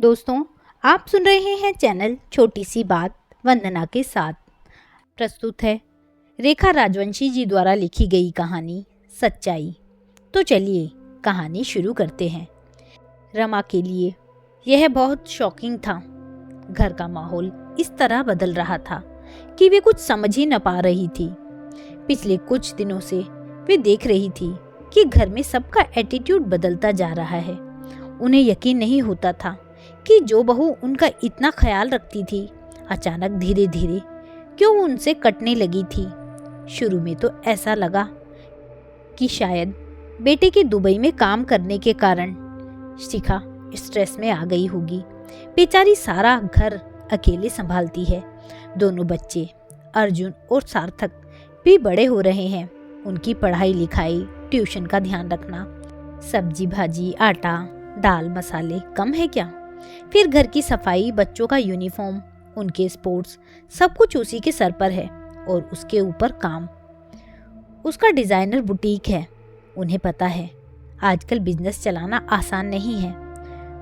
दोस्तों, आप सुन रहे हैं चैनल छोटी सी बात वंदना के साथ। प्रस्तुत है रेखा राजवंशी जी द्वारा लिखी गई कहानी सच्चाई। तो चलिए कहानी शुरू करते हैं। रमा के लिए यह बहुत शॉकिंग था। घर का माहौल इस तरह बदल रहा था कि वे कुछ समझ ही न पा रही थी। पिछले कुछ दिनों से वे देख रही थी कि घर में सबका एटीट्यूड बदलता जा रहा है। उन्हें यकीन नहीं होता था कि जो बहू उनका इतना ख्याल रखती थी अचानक धीरे धीरे क्यों उनसे कटने लगी थी। शुरू में तो ऐसा लगा कि शायद बेटे के दुबई में काम करने के कारण शिखा स्ट्रेस में आ गई होगी। बेचारी सारा घर अकेले संभालती है। दोनों बच्चे अर्जुन और सार्थक भी बड़े हो रहे हैं। उनकी पढ़ाई लिखाई, ट्यूशन का ध्यान रखना, सब्जी भाजी, आटा दाल मसाले कम है क्या? फिर घर की सफाई, बच्चों का यूनिफॉर्म, उनके स्पोर्ट्स, सब कुछ उसी के सर पर है। और उसके ऊपर काम। उसका डिजाइनर बुटीक है। उन्हें पता है आजकल बिजनेस चलाना आसान नहीं है।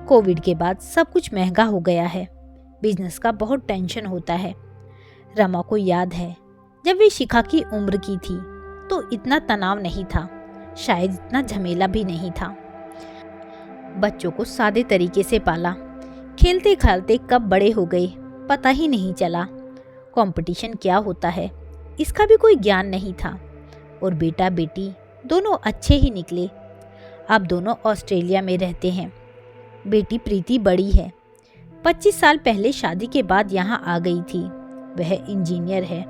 कोविड के बाद सब कुछ महंगा हो गया है। बिजनेस का बहुत टेंशन होता है। रमा को याद है जब वे शिखा की उम्र की थी तो इतना तनाव नहीं था, शायद इतना झमेला भी नहीं था। बच्चों को सादे तरीके से पाला, खेलते खेलते कब बड़े हो गए पता ही नहीं चला। कंपटीशन क्या होता है इसका भी कोई ज्ञान नहीं था। और बेटा बेटी दोनों अच्छे ही निकले। अब दोनों ऑस्ट्रेलिया में रहते हैं। बेटी प्रीति बड़ी है, 25 साल पहले शादी के बाद यहाँ आ गई थी। वह इंजीनियर है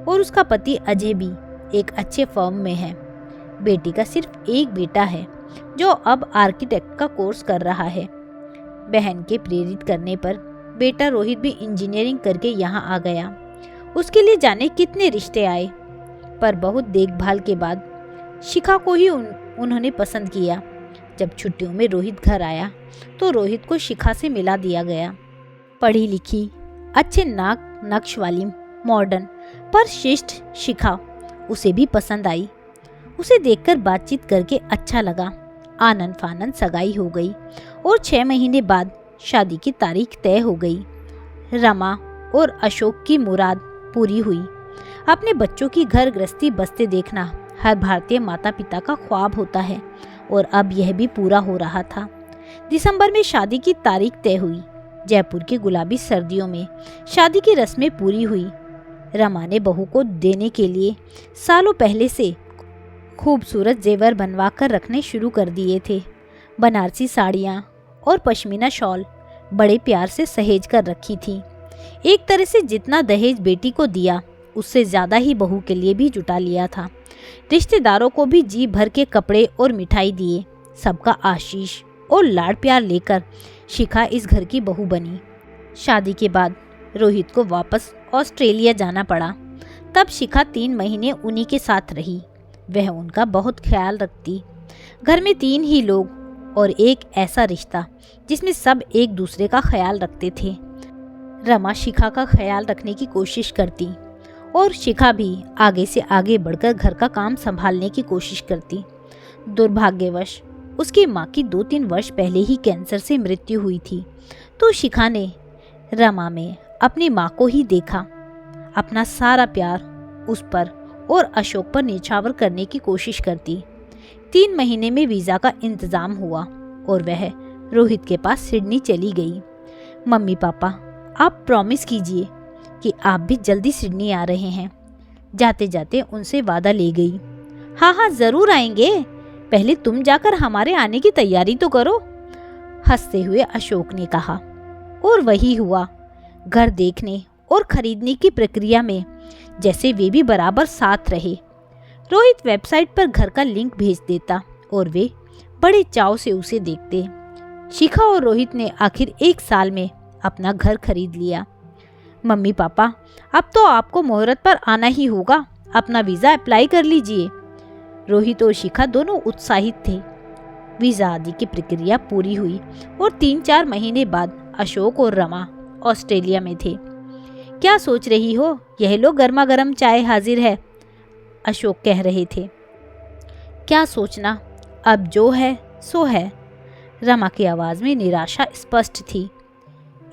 और उसका पति अजय भी एक अच्छे फर्म में है। बेटी का सिर्फ एक बेटा है जो अब आर्किटेक्ट का कोर्स कर रहा है। बहन के प्रेरित करने पर बेटा रोहित भी इंजीनियरिंग करके यहाँ आ गया। उसके लिए जाने कितने रिश्ते आए, पर बहुत देखभाल के बाद शिखा को ही उन्होंने पसंद किया। जब छुट्टियों में रोहित घर आया तो रोहित को शिखा से मिला दिया गया। पढ़ी लिखी, अच्छे नाक नक्श वाली, मॉडर्न पर शिष्ट शिखा उसे भी पसंद आई। उसे देखकर बातचीत करके अच्छा लगा। आनंद फानंद सगाई हो गई और 6 महीने बाद शादी की तारीख तय हो गई। रमा और अशोक की मुराद पूरी हुई। अपने बच्चों की घर गृहस्थी बसते देखना हर भारतीय माता पिता का ख्वाब होता है और अब यह भी पूरा हो रहा था। दिसंबर में शादी की तारीख तय हुई। जयपुर की गुलाबी सर्दियों में शादी की रस्में पूरी हुई। रमा ने बहू को देने के लिए सालों पहले से खूबसूरत जेवर बनवा कर रखने शुरू कर दिए थे। बनारसी साड़ियाँ और पश्मीना शॉल बड़े प्यार से सहेज कर रखी थी। एक तरह से जितना दहेज बेटी को दिया उससे ज़्यादा ही बहू के लिए भी जुटा लिया था। रिश्तेदारों को भी जी भर के कपड़े और मिठाई दिए। सबका आशीष और लाड़ प्यार लेकर शिखा इस घर की बहू बनी। शादी के बाद रोहित को वापस ऑस्ट्रेलिया जाना पड़ा। तब शिखा 3 महीने उन्हीं के साथ रही। वह उनका बहुत ख्याल रखती। घर में 3 ही लोग और एक ऐसा रिश्ता जिसमें सब एक दूसरे का ख्याल रखते थे। रमा शिखा का ख्याल रखने की कोशिश करती और शिखा भी आगे से आगे बढ़कर घर का काम संभालने की कोशिश करती। दुर्भाग्यवश उसकी माँ की 2-3 वर्ष पहले ही कैंसर से मृत्यु हुई थी, तो शिखा ने रमा में अपनी माँ को ही देखा। अपना सारा प्यार उस पर और अशोक पर न्यौछावर करने की कोशिश करती। 3 महीने में वीज़ा का इंतज़ाम हुआ और वह रोहित के पास सिडनी चली गई। मम्मी पापा, आप प्रॉमिस कीजिए कि आप भी जल्दी सिडनी आ रहे हैं। जाते जाते उनसे वादा ले गई। हाँ हाँ ज़रूर आएंगे, पहले तुम जाकर हमारे आने की तैयारी तो करो, हंसते हुए अशोक ने कहा। और वही हुआ। घर देखने और खरीदने की प्रक्रिया में जैसे वे भी बराबर साथ रहे। रोहित वेबसाइट पर घर का लिंक भेज देता और वे बड़े चाव से उसे देखते। शिखा और रोहित ने आखिर 1 साल में अपना घर खरीद लिया। मम्मी पापा, अब तो आपको मुहूर्त पर आना ही होगा, अपना वीज़ा अप्लाई कर लीजिए। रोहित और शिखा दोनों उत्साहित थे। वीज़ा आदि की प्रक्रिया पूरी हुई और 3-4 महीने बाद अशोक और रमा ऑस्ट्रेलिया में थे। क्या सोच रही हो, यह लो गर्मा गर्म चाय हाजिर है, अशोक कह रहे थे। क्या सोचना, अब जो है सो है, रमा की आवाज़ में निराशा स्पष्ट थी।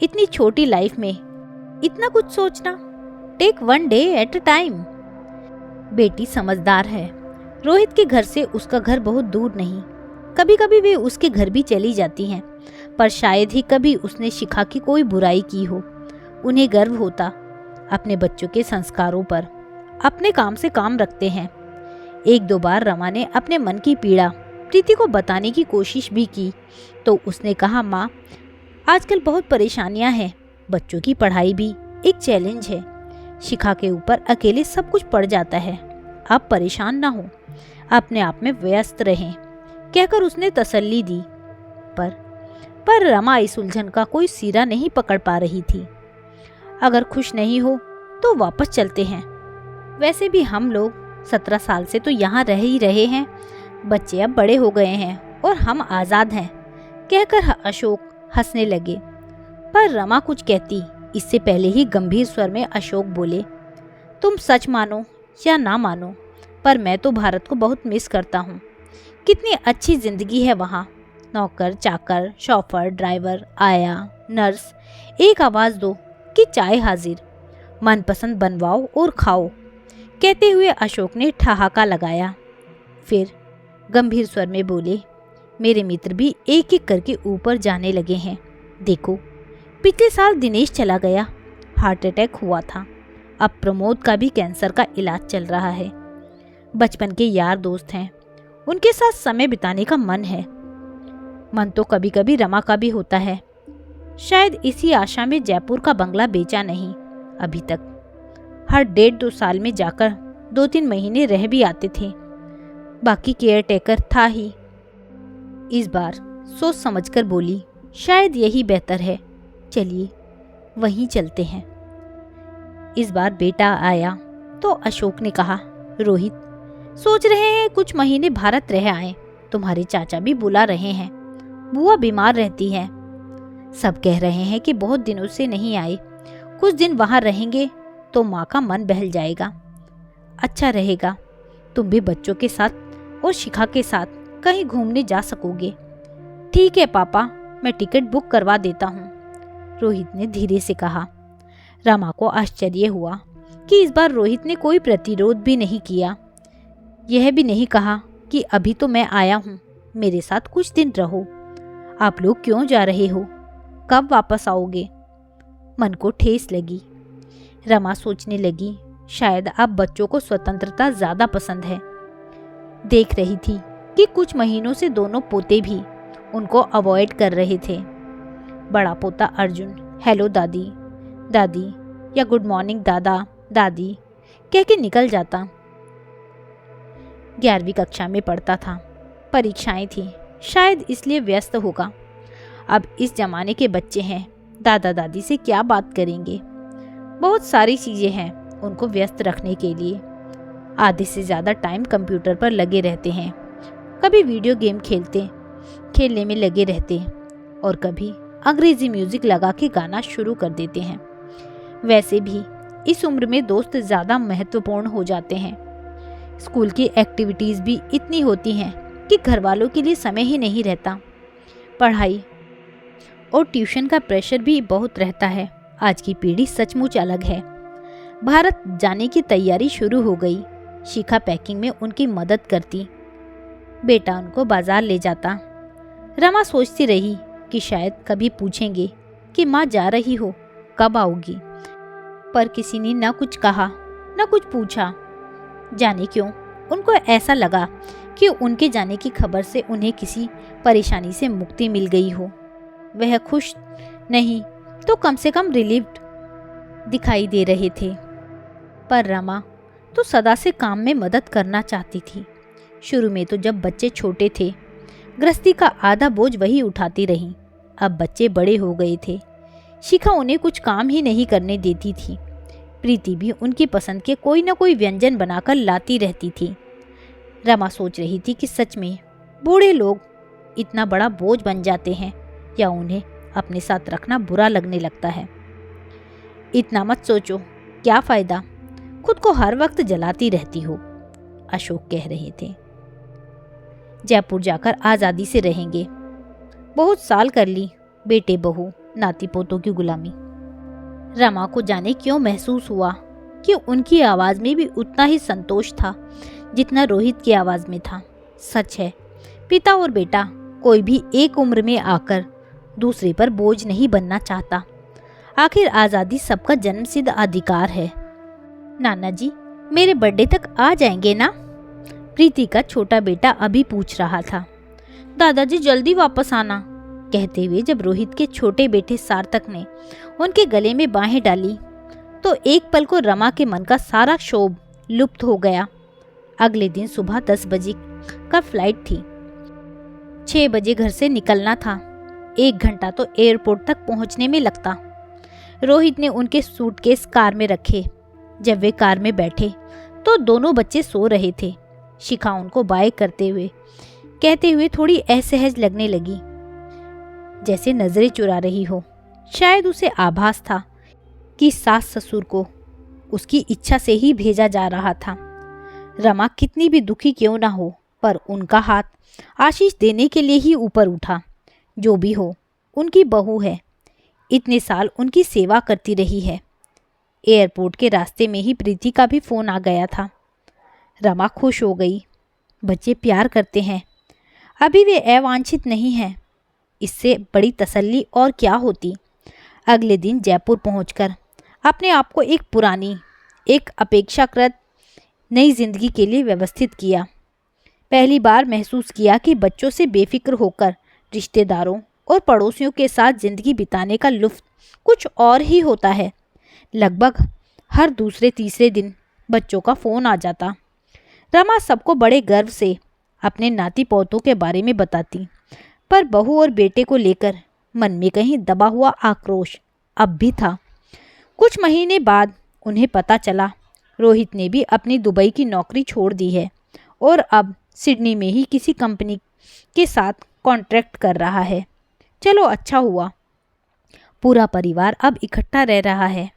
इतनी छोटी लाइफ में इतना कुछ सोचना। Take one day at a time. बेटी समझदार है। रोहित के घर से उसका घर बहुत दूर नहीं। कभी कभी वे उसके घर भी चली जाती हैं, पर शायद ही कभी उसने शिखा की कोई बुराई की हो। उन्हें गर्व होता अपने बच्चों के संस्कारों पर। अपने काम से काम रखते हैं। एक दो बार रमा ने अपने मन की पीड़ा प्रीति को बताने की कोशिश भी की, तो उसने कहा, माँ, आजकल बहुत परेशानियां हैं। बच्चों की पढ़ाई भी एक चैलेंज है। शिखा के ऊपर अकेले सब कुछ पड़ जाता है। आप परेशान ना हो, अपने आप में व्यस्त रहें, कहकर उसने तसल्ली दी। पर रमा इस उलझन का कोई सिरा नहीं पकड़ पा रही थी। अगर खुश नहीं हो तो वापस चलते हैं। वैसे भी हम लोग 17 साल से तो यहाँ रह ही रहे हैं। बच्चे अब बड़े हो गए हैं और हम आज़ाद हैं, कहकर अशोक हंसने लगे। पर रमा कुछ कहती इससे पहले ही गंभीर स्वर में अशोक बोले, तुम सच मानो या ना मानो, पर मैं तो भारत को बहुत मिस करता हूँ। कितनी अच्छी जिंदगी है वहाँ। नौकर चाकर, शॉफर, ड्राइवर, आया, नर्स, एक आवाज़ दो कि चाय हाजिर। मनपसंद बनवाओ और खाओ। कहते हुए अशोक ने ठहाका लगाया। फिर गंभीर स्वर में बोले, मेरे मित्र भी एक एक करके ऊपर जाने लगे हैं। देखो, पिछले साल दिनेश चला गया, हार्ट अटैक हुआ था। अब प्रमोद का भी कैंसर का इलाज चल रहा है। बचपन के यार दोस्त हैं, उनके साथ समय बिताने का मन है। मन तो कभी कभी रमा का भी होता है। शायद इसी आशा में जयपुर का बंगला बेचा नहीं अभी तक। हर 1.5-2 साल में जाकर 2-3 महीने रह भी आते थे। बाकी केयर टेकर था ही। इस बार सोच समझकर बोली, शायद यही बेहतर है। चलिए वहीं चलते हैं। इस बार बेटा आया तो अशोक ने कहा, रोहित, सोच रहे हैं कुछ महीने भारत रह आए। तुम्हारे चाचा भी बुला रहे हैं। बुआ बीमार रहती है। सब कह रहे हैं कि बहुत दिनों से नहीं आए। कुछ दिन वहां रहेंगे तो माँ का मन बहल जाएगा। अच्छा रहेगा। तुम भी बच्चों के साथ और शिखा के साथ कहीं घूमने जा सकोगे। ठीक है पापा, मैं टिकट बुक करवा देता हूँ, रोहित ने धीरे से कहा। रमा को आश्चर्य हुआ कि इस बार रोहित ने कोई प्रतिरोध भी नहीं किया। यह भी नहीं कहा कि अभी तो मैं आया हूँ, मेरे साथ कुछ दिन रहो। आप लोग क्यों जा रहे हो? कब वापस आओगे? मन को ठेस लगी। रमा सोचने लगी, शायद अब बच्चों को स्वतंत्रता ज्यादा पसंद है। देख रही थी कि कुछ महीनों से दोनों पोते भी उनको अवॉइड कर रहे थे। बड़ा पोता अर्जुन हेलो दादी दादी या गुड मॉर्निंग दादा दादी कह के निकल जाता। 11वीं कक्षा में पढ़ता था। परीक्षाएं थी, शायद इसलिए व्यस्त होगा। अब इस जमाने के बच्चे हैं, दादा दादी से क्या बात करेंगे। बहुत सारी चीज़ें हैं उनको व्यस्त रखने के लिए। आधे से ज़्यादा टाइम कंप्यूटर पर लगे रहते हैं। कभी वीडियो गेम खेलने में लगे रहते हैं और कभी अंग्रेजी म्यूजिक लगा के गाना शुरू कर देते हैं। वैसे भी इस उम्र में दोस्त ज़्यादा महत्वपूर्ण हो जाते हैं। स्कूल की एक्टिविटीज़ भी इतनी होती हैं कि घर वालों के लिए समय ही नहीं रहता। पढ़ाई और ट्यूशन का प्रेशर भी बहुत रहता है। आज की पीढ़ी सचमुच अलग है। भारत जाने की तैयारी शुरू हो गई। शिखा पैकिंग में उनकी मदद करती, बेटा उनको बाजार ले जाता। रमा सोचती रही कि शायद कभी पूछेंगे कि माँ जा रही हो, कब आओगी, पर किसी ने ना कुछ कहा ना कुछ पूछा। जाने क्यों उनको ऐसा लगा कि उनके जाने की खबर से उन्हें किसी परेशानी से मुक्ति मिल गई हो। वह खुश नहीं तो कम से कम रिलीव्ड दिखाई दे रहे थे। पर रमा तो सदा से काम में मदद करना चाहती थी। शुरू में तो जब बच्चे छोटे थे, गृहस्थी का आधा बोझ वही उठाती रही। अब बच्चे बड़े हो गए थे। शिखा उन्हें कुछ काम ही नहीं करने देती थी। प्रीति भी उनकी पसंद के कोई ना कोई व्यंजन बनाकर लाती रहती थी। रमा सोच रही थी कि सच में बूढ़े लोग इतना बड़ा बोझ बन जाते हैं या उन्हें अपने साथ रखना बुरा लगने लगता है। इतना मत सोचो, क्या फ़ायदा, खुद को हर वक्त जलाती रहती हो, अशोक कह रहे थे। जयपुर जाकर आज़ादी से रहेंगे। बहुत साल कर ली बेटे बहू नाती पोतों की गुलामी। रमा को जाने क्यों महसूस हुआ कि उनकी आवाज में भी उतना ही संतोष था जितना रोहित की आवाज में था। सच है, पिता और बेटा कोई भी एक उम्र में आकर दूसरे पर बोझ नहीं बनना चाहता। आखिर आज़ादी सबका जन्मसिद्ध अधिकार है। नाना जी, मेरे बर्थडे तक आ जाएंगे ना? प्रीति का छोटा बेटा अभी पूछ रहा था। दादाजी जल्दी वापस आना, कहते हुए जब रोहित के छोटे बेटे सार्थक ने उनके गले में बाहें डाली तो एक पल को रमा के मन का सारा क्षोभ लुप्त हो गया। अगले दिन सुबह 10 बजे का फ्लाइट थी। 6 बजे घर से निकलना था। 1 घंटा तो एयरपोर्ट तक पहुंचने में लगता। रोहित ने उनके सूटकेस कार में रखे। जब वे कार में बैठे तो दोनों बच्चे सो रहे थे। शिखा उनको बाय करते हुए कहते हुए थोड़ी असहज लगने लगी, जैसे नजरें चुरा रही हो। शायद उसे आभास था कि सास ससुर को उसकी इच्छा से ही भेजा जा रहा था। रमा कितनी भी दुखी क्यों ना हो, पर उनका हाथ आशीष देने के लिए ही ऊपर उठा। जो भी हो, उनकी बहू है, इतने साल उनकी सेवा करती रही है। एयरपोर्ट के रास्ते में ही प्रीति का भी फोन आ गया था। रमा खुश हो गई। बच्चे प्यार करते हैं, अभी वे अवांछित नहीं हैं। इससे बड़ी तसल्ली और क्या होती। अगले दिन जयपुर पहुंचकर अपने आप को एक अपेक्षाकृत नई जिंदगी के लिए व्यवस्थित किया। पहली बार महसूस किया कि बच्चों से बेफिक्र होकर रिश्तेदारों और पड़ोसियों के साथ जिंदगी बिताने का लुत्फ कुछ और ही होता है। लगभग हर दूसरे तीसरे दिन बच्चों का फोन आ जाता। रमा सबको बड़े गर्व से अपने नाती पोतों के बारे में बताती, पर बहू और बेटे को लेकर मन में कहीं दबा हुआ आक्रोश अब भी था। कुछ महीने बाद उन्हें पता चला रोहित ने भी अपनी दुबई की नौकरी छोड़ दी है और अब सिडनी में ही किसी कंपनी के साथ कॉन्ट्रैक्ट कर रहा है। चलो अच्छा हुआ, पूरा परिवार अब इकट्ठा रह रहा है,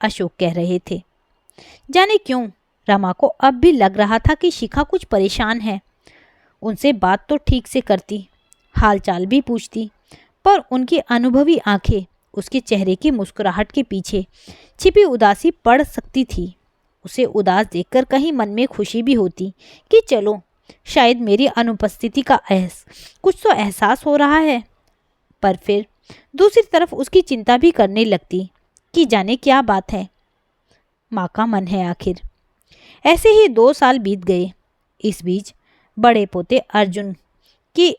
अशोक कह रहे थे। जाने क्यों रमा को अब भी लग रहा था कि शिखा कुछ परेशान है। उनसे बात तो ठीक से करती, हालचाल भी पूछती, पर उनकी अनुभवी आंखें उसके चेहरे की मुस्कुराहट के पीछे छिपी उदासी पड़ सकती थी। उसे उदास देखकर कहीं मन में खुशी भी होती कि चलो शायद मेरी अनुपस्थिति का कुछ तो एहसास हो रहा है, पर फिर दूसरी तरफ उसकी चिंता भी करने लगती कि जाने क्या बात है। माँ का मन है आखिर। ऐसे ही 2 साल बीत गए। इस बीच बड़े पोते अर्जुन की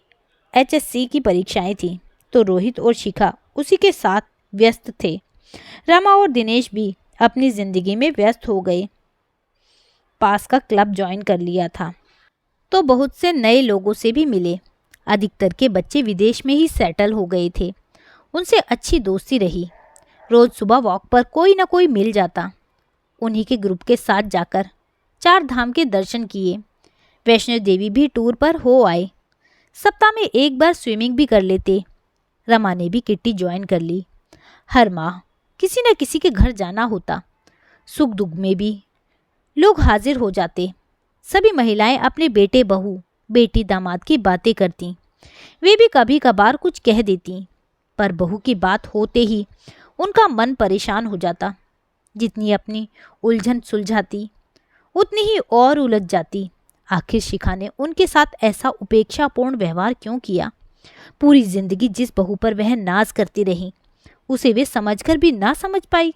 HSC की परीक्षाएं थी तो रोहित और शिखा उसी के साथ व्यस्त थे। रमा और दिनेश भी अपनी जिंदगी में व्यस्त हो गए। पास का क्लब ज्वाइन कर लिया था तो बहुत से नए लोगों से भी मिले। अधिकतर के बच्चे विदेश में ही सेटल हो गए थे। उनसे अच्छी दोस्ती रही। रोज सुबह वॉक पर कोई ना कोई मिल जाता। उन्हीं के ग्रुप के साथ जाकर 4 धाम के दर्शन किए। वैष्णो देवी भी टूर पर हो आए। सप्ताह में 1 बार स्विमिंग भी कर लेते। रमा ने भी किट्टी ज्वाइन कर ली। हर माह किसी न किसी के घर जाना होता। सुख दुख में भी लोग हाजिर हो जाते। सभी महिलाएं अपने बेटे बहू बेटी दामाद की बातें करती। वे भी कभी कभार कुछ कह देती, पर बहू की बात होते ही उनका मन परेशान हो जाता। जितनी अपनी उलझन सुलझाती उतनी ही और उलझ जाती। आखिर शिखा ने उनके साथ ऐसा उपेक्षापूर्ण व्यवहार क्यों किया? पूरी जिंदगी जिस बहू पर वह नाज करती रही उसे वे समझकर भी ना समझ पाई।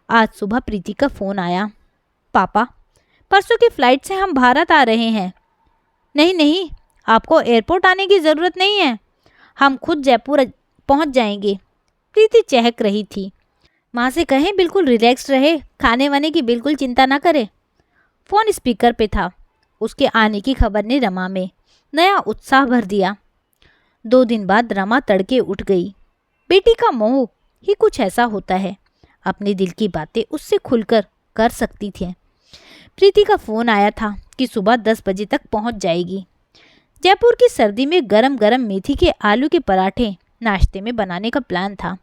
आज सुबह प्रीति का फोन आया। पापा, परसों की फ्लाइट से हम भारत आ रहे हैं। नहीं नहीं, आपको एयरपोर्ट आने की ज़रूरत नहीं है, हम खुद जयपुर पहुंच जाएंगे। प्रीति चहक रही थी। माँ से कहें बिल्कुल रिलैक्स रहे, खाने वाने की बिल्कुल चिंता ना करे। फ़ोन स्पीकर पे था। उसके आने की खबर ने रमा में नया उत्साह भर दिया। 2 दिन बाद रमा तड़के उठ गई। बेटी का मोह ही कुछ ऐसा होता है, अपने दिल की बातें उससे खुलकर कर सकती थी। प्रीति का फ़ोन आया था कि सुबह 10 बजे तक पहुंच जाएगी। जयपुर की सर्दी में गरम गरम मेथी के आलू के पराठे नाश्ते में बनाने का प्लान था।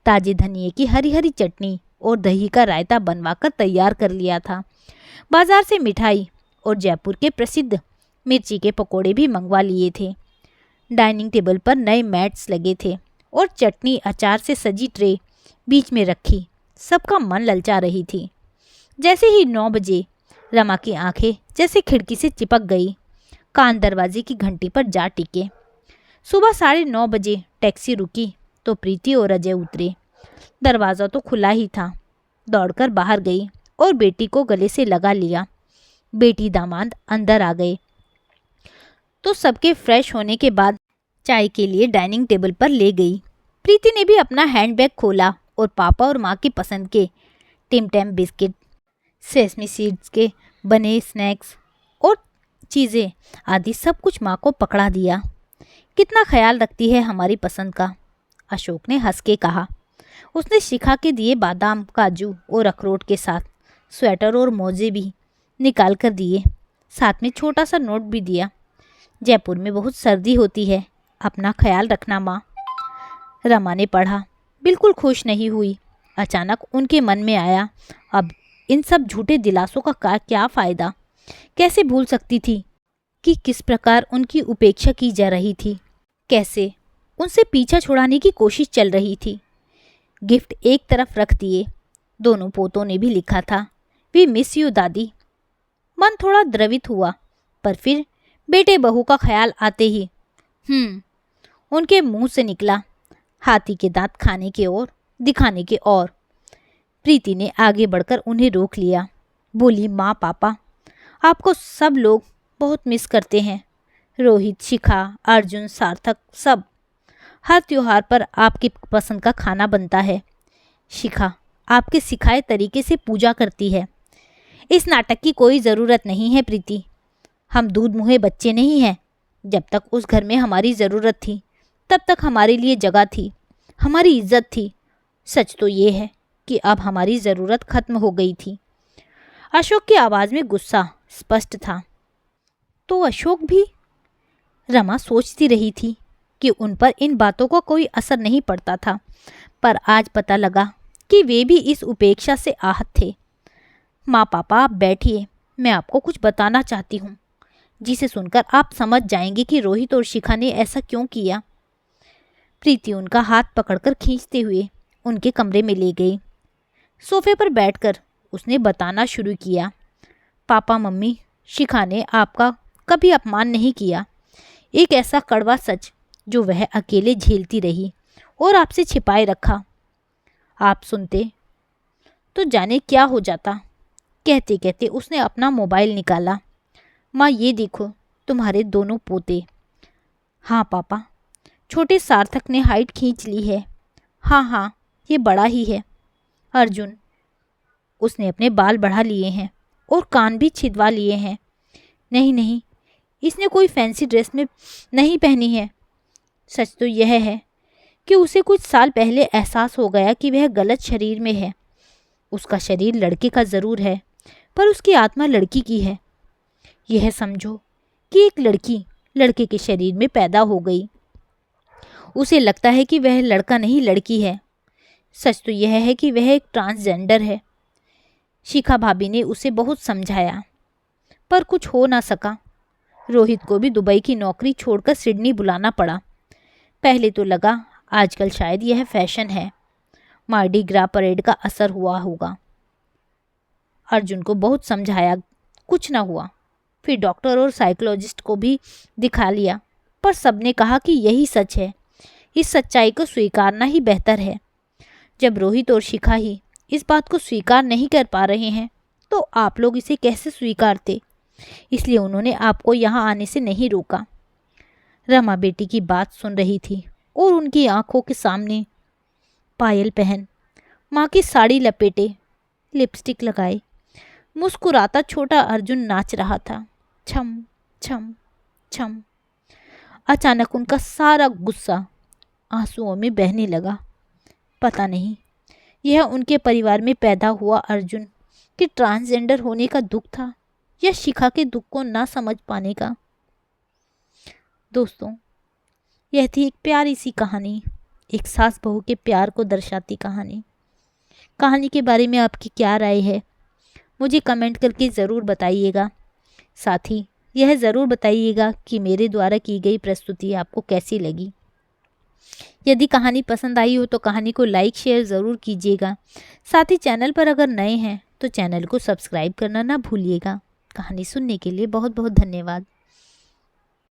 ताजे धनिए की हरी हरी चटनी और दही का रायता बनवाकर तैयार कर लिया था। बाजार से मिठाई और जयपुर के प्रसिद्ध मिर्ची के पकोड़े भी मंगवा लिए थे। डाइनिंग टेबल पर नए मैट्स लगे थे और चटनी अचार से सजी ट्रे बीच में रखी सबका मन ललचा रही थी। जैसे ही 9 बजे रमा की आंखें जैसे खिड़की से चिपक गई, कान दरवाजे की घंटी पर जा टिके। सुबह 9:30 बजे टैक्सी रुकी तो प्रीति और अजय उतरे। दरवाज़ा तो खुला ही था। दौड़कर बाहर गई और बेटी को गले से लगा लिया। बेटी दामाद अंदर आ गए तो सबके फ्रेश होने के बाद चाय के लिए डाइनिंग टेबल पर ले गई। प्रीति ने भी अपना हैंडबैग खोला और पापा और माँ की पसंद के Tim Tam biscuit, sesame seeds के बने स्नैक्स और चीज़ें आदि सब कुछ माँ को पकड़ा दिया। कितना ख्याल रखती है हमारी पसंद का, अशोक ने हंस के कहा। उसने शिखा के दिए बादाम, काजू और अखरोट के साथ स्वेटर और मोजे भी निकाल कर दिए। साथ में छोटा सा नोट भी दिया। जयपुर में बहुत सर्दी होती है, अपना ख्याल रखना माँ। रमा ने पढ़ा। बिल्कुल खुश नहीं हुई। अचानक उनके मन में आया, अब इन सब झूठे दिलासों का क्या फ़ायदा। कैसे भूल सकती थी कि किस प्रकार उनकी उपेक्षा की जा रही थी, कैसे उनसे पीछा छुड़ाने की कोशिश चल रही थी। गिफ्ट एक तरफ रख दिए। दोनों पोतों ने भी लिखा था, वी मिस यू दादी। मन थोड़ा द्रवित हुआ, पर फिर बेटे बहू का ख्याल आते ही उनके मुंह से निकला, हाथी के दांत खाने के और दिखाने के और। प्रीति ने आगे बढ़कर उन्हें रोक लिया। बोली, माँ पापा, आपको सब लोग बहुत मिस करते हैं। रोहित, शिखा, अर्जुन, सार्थक, सब। हर त्योहार पर आपकी पसंद का खाना बनता है। शिखा आपके सिखाए तरीके से पूजा करती है। इस नाटक की कोई ज़रूरत नहीं है प्रीति। हम दूध मुँहे बच्चे नहीं हैं। जब तक उस घर में हमारी ज़रूरत थी तब तक हमारे लिए जगह थी, हमारी इज्जत थी। सच तो ये है कि अब हमारी ज़रूरत खत्म हो गई थी। अशोक की आवाज़ में गुस्सा स्पष्ट था। तो अशोक भी? रमा सोचती रही थी कि उन पर इन बातों का कोई असर नहीं पड़ता था, पर आज पता लगा कि वे भी इस उपेक्षा से आहत थे। माँ पापा आप बैठिए, मैं आपको कुछ बताना चाहती हूँ, जिसे सुनकर आप समझ जाएंगे कि रोहित और शिखा ने ऐसा क्यों किया। प्रीति उनका हाथ पकड़कर खींचते हुए उनके कमरे में ले गई। सोफे पर बैठकर उसने बताना शुरू किया। पापा मम्मी, शिखा ने आपका कभी अपमान नहीं किया। एक ऐसा कड़वा सच जो वह अकेले झेलती रही और आपसे छिपाए रखा। आप सुनते तो जाने क्या हो जाता। कहते कहते उसने अपना मोबाइल निकाला। माँ ये देखो तुम्हारे दोनों पोते। हाँ पापा, छोटे सार्थक ने हाइट खींच ली है। हाँ ये बड़ा ही है। अर्जुन, उसने अपने बाल बढ़ा लिए हैं और कान भी छिदवा लिए हैं। नहीं, इसने कोई फैंसी ड्रेस में नहीं पहनी है। सच तो यह है कि उसे कुछ साल पहले एहसास हो गया कि वह गलत शरीर में है। उसका शरीर लड़के का ज़रूर है, पर उसकी आत्मा लड़की की है। यह समझो कि एक लड़की लड़के के शरीर में पैदा हो गई। उसे लगता है कि वह लड़का नहीं लड़की है। सच तो यह है कि वह एक ट्रांसजेंडर है। शिखा भाभी ने उसे बहुत समझाया, पर कुछ हो ना सका। रोहित को भी दुबई की नौकरी छोड़कर सिडनी बुलाना पड़ा। पहले तो लगा आजकल शायद यह फैशन है, मार्डी ग्रा परेड का असर हुआ होगा। अर्जुन को बहुत समझाया, कुछ ना हुआ। फिर डॉक्टर और साइकोलॉजिस्ट को भी दिखा लिया, पर सबने कहा कि यही सच है। इस सच्चाई को स्वीकारना ही बेहतर है। जब रोहित और शिखा ही इस बात को स्वीकार नहीं कर पा रहे हैं तो आप लोग इसे कैसे स्वीकारते। इसलिए उन्होंने आपको यहाँ आने से नहीं रोका। रमा बेटी की बात सुन रही थी और उनकी आंखों के सामने पायल पहन, माँ की साड़ी लपेटे, लिपस्टिक लगाए, मुस्कुराता छोटा अर्जुन नाच रहा था, छम छम छम। अचानक उनका सारा गुस्सा आंसुओं में बहने लगा। पता नहीं यह उनके परिवार में पैदा हुआ अर्जुन के ट्रांसजेंडर होने का दुख था या शिखा के दुख को ना समझ पाने का। दोस्तों, यह थी एक प्यारी सी कहानी, एक सास बहू के प्यार को दर्शाती कहानी। कहानी के बारे में आपकी क्या राय है मुझे कमेंट करके ज़रूर बताइएगा। साथ ही यह ज़रूर बताइएगा कि मेरे द्वारा की गई प्रस्तुति आपको कैसी लगी। यदि कहानी पसंद आई हो तो कहानी को लाइक शेयर ज़रूर कीजिएगा। साथ ही चैनल पर अगर नए हैं तो चैनल को सब्सक्राइब करना ना भूलिएगा। कहानी सुनने के लिए बहुत बहुत धन्यवाद।